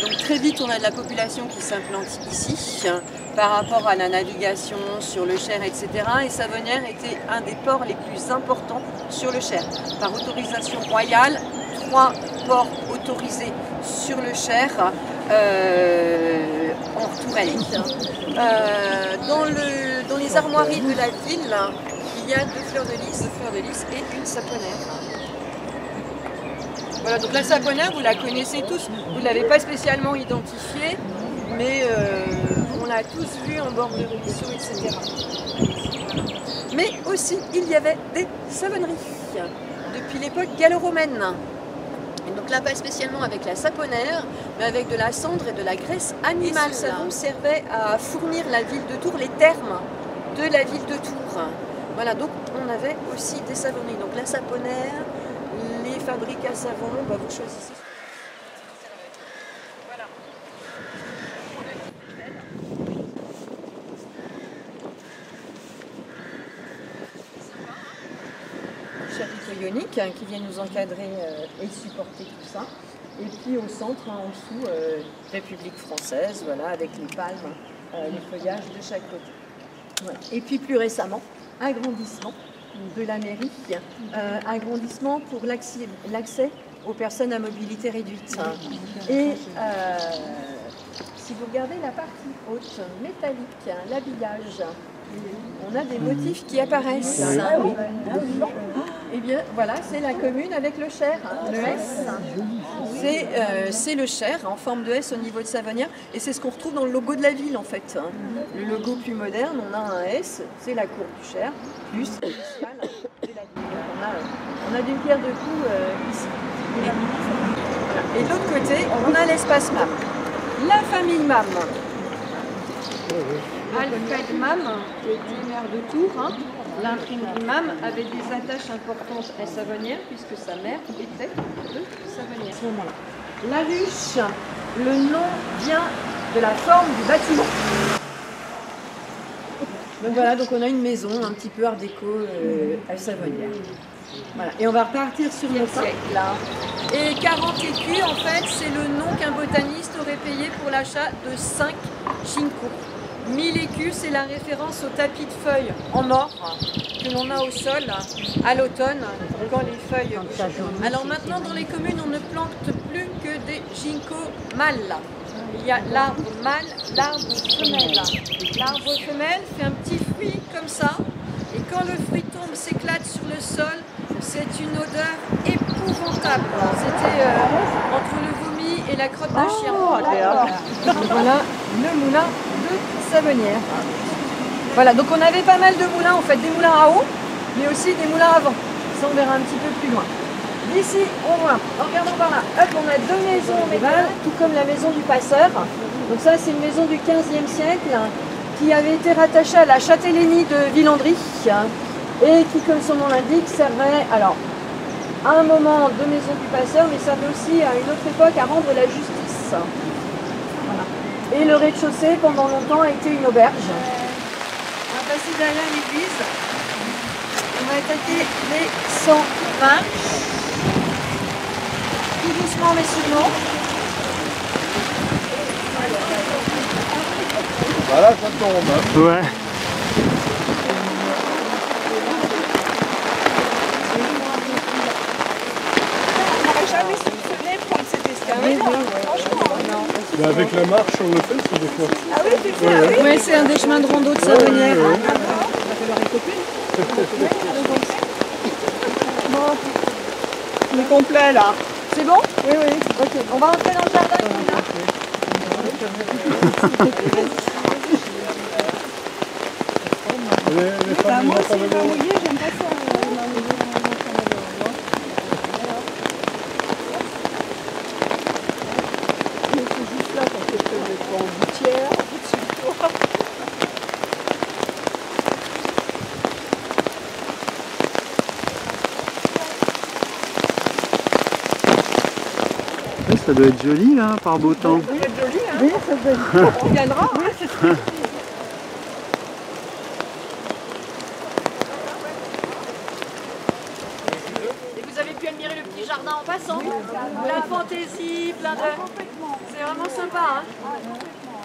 Donc très vite, on a de la population qui s'implante ici par rapport à la navigation sur le Cher, etc. Et Savonnières était un des ports les plus importants sur le Cher. Par autorisation royale, 3 ports autorisés sur le Cher en Touraine. Dans les armoiries de la ville, il y a 2 fleurs de lys et une saponnaire. Voilà, donc la saponnaire, vous la connaissez tous, vous ne l'avez pas spécialement identifiée, mais on l'a tous vue en bord de ruisseau, etc. Mais aussi, il y avait des savonneries depuis l'époque gallo-romaine. Et donc là, pas spécialement avec la saponnaire, mais avec de la cendre et de la graisse animale. Et ce savon servait à fournir la ville de Tours, les thermes de la ville de Tours. Voilà, donc on avait aussi des savonneries. Donc la saponnaire, les fabriques à savon, bah vous choisissez. Voilà. Chapiteaux ioniques qui viennent nous encadrer et supporter tout ça. Et puis au centre, en dessous, République française, voilà, avec les palmes, les feuillages de chaque côté. Voilà. Et puis plus récemment, agrandissement de la mairie, agrandissement pour l'accès aux personnes à mobilité réduite. Et si vous regardez la partie haute, métallique, l'habillage, on a des motifs qui apparaissent. Et bien voilà, c'est la commune avec le Cher, le S. C'est le Cher en forme de S au niveau de Savonnières, et c'est ce qu'on retrouve dans le logo de la ville en fait. Le logo plus moderne, on a un S, c'est la cour du Cher, plus l'initiale de la ville. On a d'une pierre deux coups ici. Et de l'autre côté, on a l'espace MAM. La famille MAM. Alfred MAM, qui était maire de Tours, l'imprimerie MAM avait des attaches importantes à Savonnières, puisque sa mère était de Savonnières. La ruche, le nom vient de la forme du bâtiment. Donc voilà, donc on a une maison un petit peu art déco à Savonnières. Voilà. Et on va repartir sur le siècle là. Et 40 écus, en fait, c'est le nom qu'un botaniste aurait payé pour l'achat de 5 ginkgos. 1000 écus, c'est la référence au tapis de feuilles en or que l'on a au sol à l'automne quand les feuilles bougent. Alors maintenant, dans les communes, on ne plante plus que des ginkgos mâles. Il y a l'arbre mâle, l'arbre femelle. L'arbre femelle fait un petit fruit comme ça, et quand le fruit tombe, s'éclate sur le sol, c'est une odeur épouvantable. C'était entre le vomi et la crotte d'un chien. Voilà le moulin de Savonnières. Voilà, donc on avait pas mal de moulins, en fait, des moulins à eau, mais aussi des moulins à vent. Ça, on verra un petit peu plus loin. D'ici, on voit, en regardant par là, hop, on a 2 maisons médiévales, tout comme la maison du passeur. Donc ça, c'est une maison du 15e siècle qui avait été rattachée à la châtellenie de Villandry et qui, comme son nom l'indique, servait, alors, à un moment de maison du passeur, mais servait aussi à une autre époque à rendre la justice. Voilà. Et le rez-de-chaussée, pendant longtemps, a été une auberge. On va passer derrière l'église. On va attaquer les 120. Tout doucement mais sûrement. Voilà, ça tombe. Ouais. On n'aurait jamais soupçonné prendre cet escalier. Franchement, non. Mais avec la marche, on le fait, c'est des fois. Ah oui, c'est ça. Oui. Oui, c'est un des chemins de rando de Savonnières. Bon, on est complet là. C'est bon? Oui, oui. Ok, on va rentrer dans le jardin. Les femmes, Moi, ils si ont il pas va de- mouiller, j'aime pas ça. Mais c'est juste là quand tu fais le en gouttière, au-dessus de toi. Oui, ça doit être joli là, par beau temps. Ça va être joli, hein. Oui, ça va être... On viendra. Oui, c'est ça. Et vous avez pu admirer le petit jardin en passant. La fantaisie, plein de... C'est vraiment sympa, hein.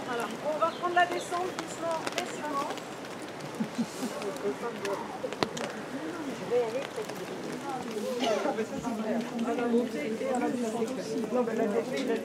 Voilà. On va reprendre la descente doucement et sûrement. À la montée et à la descente aussi. Non, mais la montée, il a dit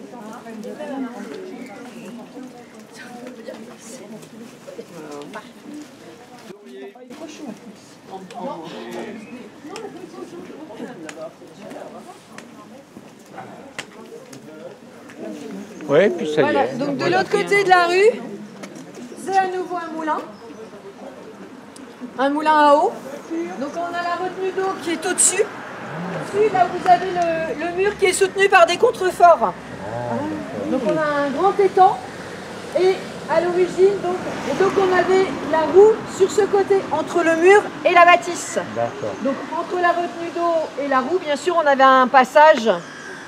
Oui, puis ça y voilà, est. donc de l'autre côté de la rue, c'est à nouveau un moulin. Un moulin à eau. Donc on a la retenue d'eau qui est au-dessus. Au-dessus, là vous avez le mur qui est soutenu par des contreforts. Donc on a un grand étang. Et à l'origine, donc on avait la roue sur ce côté, entre le mur et la bâtisse. D'accord. Donc entre la retenue d'eau et la roue, bien sûr, on avait un passage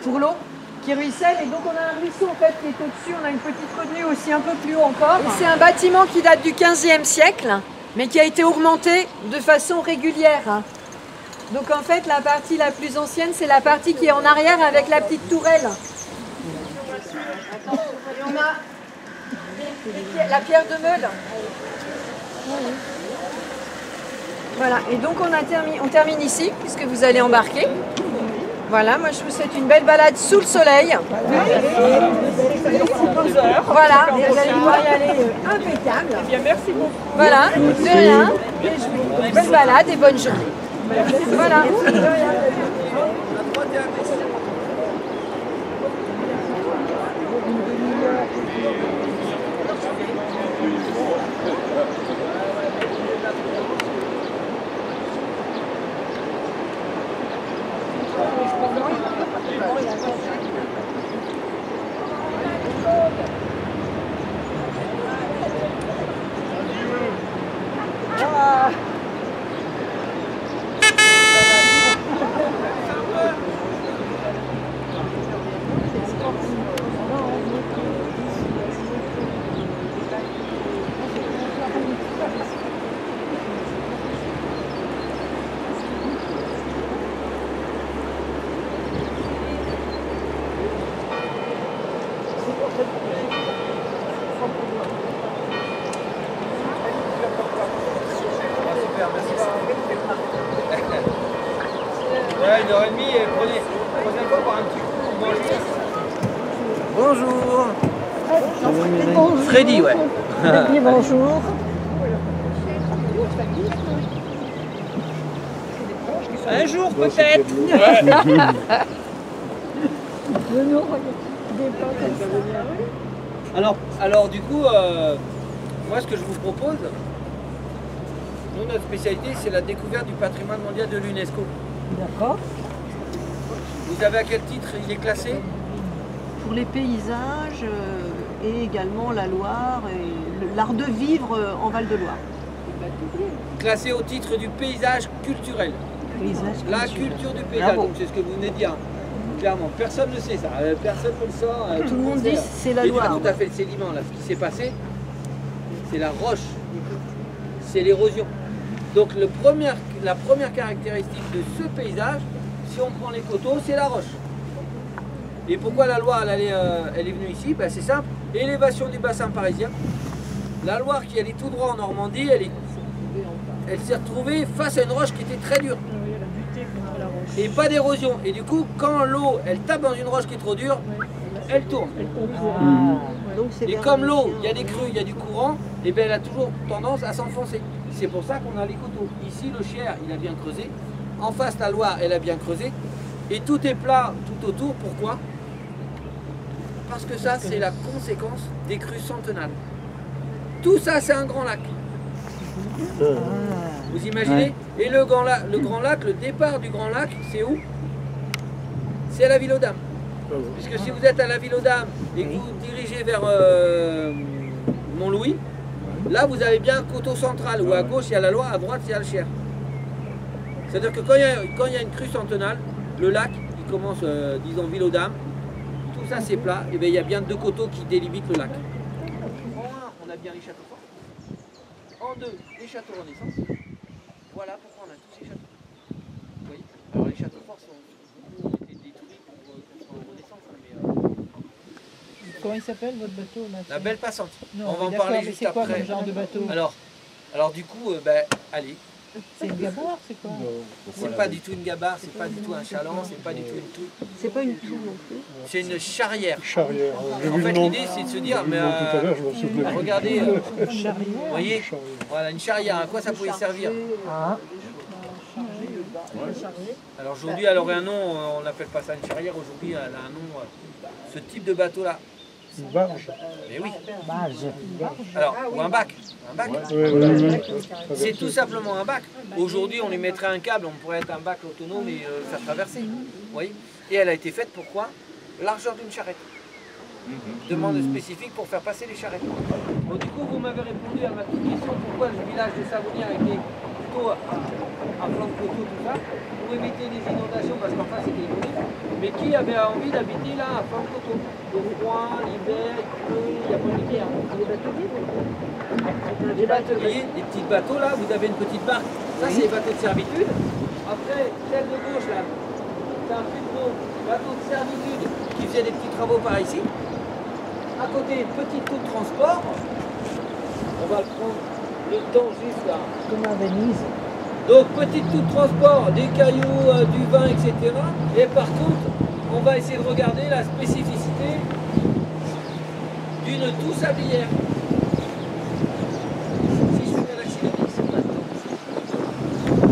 pour l'eau qui ruisselle. Et donc on a un ruisseau en fait qui est au-dessus. On a une petite retenue aussi un peu plus haut encore. C'est un bâtiment qui date du 15e siècle, mais qui a été augmenté de façon régulière. Donc en fait, la partie la plus ancienne, c'est la partie qui est en arrière avec la petite tourelle. Et on a la pierre de Meule. Voilà, et donc on termine ici, puisque vous allez embarquer. Voilà, moi je vous souhaite une belle balade sous le soleil. Voilà, vous allez pouvoir y aller impeccable. Bien, merci beaucoup. Voilà, de rien. Et je vous souhaite une belle balade et bonne journée. Voilà, de rien. Ouais, 1h30 et prenez la fois par un petit coup, mangez. Bonjour. Freddy, ouais. Freddy, bonjour. Un jour peut-être. Alors du coup, moi ce que je vous propose, nous notre spécialité c'est la découverte du patrimoine mondial de l'UNESCO. D'accord. Vous avez à quel titre il est classé? Pour les paysages et également la Loire et l'art de vivre en Val-de-Loire. Classé au titre du paysage culturel. La culture du paysage, donc c'est ce que vous venez de dire. Clairement, personne ne sait ça, personne ne le sort. Tout le monde dit sait, c'est la Et Loire. tout à fait le sédiment, là, ce qui s'est passé, c'est la roche, c'est l'érosion. Donc la première caractéristique de ce paysage, si on prend les coteaux, c'est la roche. Et pourquoi la Loire elle est venue ici? Ben, c'est simple, élévation du bassin parisien. La Loire qui allait tout droit en Normandie, elle s'est retrouvée face à une roche qui était très dure. Et pas d'érosion. Et du coup, quand l'eau elle tape dans une roche qui est trop dure, elle tourne. Donc, Et comme l'eau, il y a des crues, il y a du courant, et bien elle a toujours tendance à s'enfoncer. C'est pour ça qu'on a les coteaux. Ici, le Cher, il a bien creusé. En face, la Loire, elle a bien creusé. Et tout est plat tout autour. Pourquoi? Parce que ça, c'est la conséquence des crues centenales. Tout ça, c'est un grand lac. Vous imaginez? Et le grand lac, le départ du grand lac, c'est où? C'est à la ville aux Dames. Puisque si vous êtes à la ville aux Dames et que vous vous dirigez vers Montlouis, là vous avez bien un coteau central où à gauche il y a la Loire, à droite il y a le Cher. C'est-à-dire que quand il y a une crue centenale, le lac, il commence, disons, ville aux Dames, tout ça c'est plat, et bien il y a bien deux coteaux qui délimitent le lac. En 1, on a bien les châteaux forts. En 2, les châteaux Renaissance. Voilà pourquoi on a tous ces châteaux. Vous voyez? Alors les châteaux forts ont été détruits pour construire en Renaissance, mais Comment il s'appelle votre bateau là? La Belle Passante. Non, On va en d'accord, parler mais juste c'est quoi après. comme genre de bateau? Alors du coup, allez. C'est une gabarre, c'est quoi? C'est pas du tout une gabarre, c'est pas du tout un chaland, c'est pas du tout une toux. C'est pas une toux non plus. C'est une charrière. Charrière. J'ai En vu fait, le nom. l'idée, c'est de se dire, J'ai vu mais le nom tout à l'heure, je m'en souvenais. regardez, Charrière. vous voyez, voilà, une charrière, à quoi ça pouvait servir? Alors aujourd'hui, elle aurait un nom, on n'appelle pas ça une charrière, aujourd'hui, elle a un nom, ce type de bateau-là. Une barge. Mais oui. Alors, ou un bac. Un bac. C'est tout simplement un bac. Aujourd'hui, on lui mettrait un câble, on pourrait être un bac autonome et faire traverser. Vous voyez? Et elle a été faite pour quoi? Largeur d'une charrette. Demande spécifique pour faire passer les charrettes. Bon, du coup, vous m'avez répondu à ma petite question, pourquoi le village de Savonnières était plutôt à flanc de coteau, tout ça, pour éviter les inondations, parce qu'en face c'était inondé. Mais qui avait envie d'habiter là, à flanc de coteau? Le froid, l'hiver, il pleut, il n'y a pas de lumière. Les bateliers, des petits bateaux là, vous avez une petite barque. Ça, c'est les bateaux de servitude. Après, celle de gauche là, c'est un plus gros bateau de servitude qui faisait des petits travaux par ici. À côté, petite tour de transport. On va le prendre le temps juste là. Comme à Venise. Donc, petite tour de transport, des cailloux, du vin, etc. Et par contre, on va essayer de regarder la spécificité d'une toux sablière. Si je fais l'accélérateur,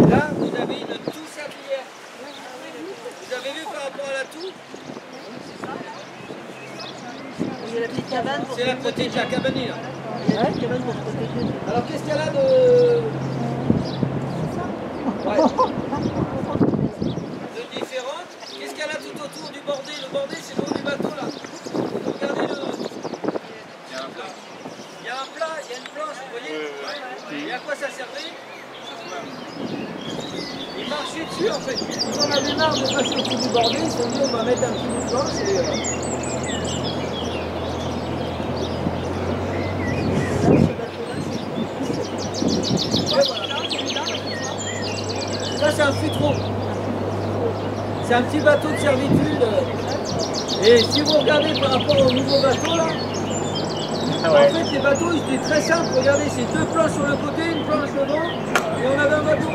là, vous avez une toux sablière. Vous avez vu par rapport à la toux? Il y a la petite cabane pour C'est la petite, la cabanée là. Il y a la petite cabane pour se protéger. Alors qu'est-ce qu'il y a là de... Ouais. De différente. Qu'est-ce qu'il y a là tout autour du bordé? Le bordé, c'est le haut du bateau là. Regardez le... Il y a un plat. Il y a un plat, il y a une planche, vous voyez? Et à quoi ça servait? Ils marchaient dessus en fait. Ils en avaient marre de passer au-dessus du bordé, ils se sont dit on va mettre un petit bout de planche et... Ça c'est un futron. C'est un petit bateau de servitude. Et si vous regardez par rapport au nouveau bateau là, en fait les bateaux ils étaient très simples. Regardez, c'est deux planches sur le côté, une planche devant, et on avait un bateau.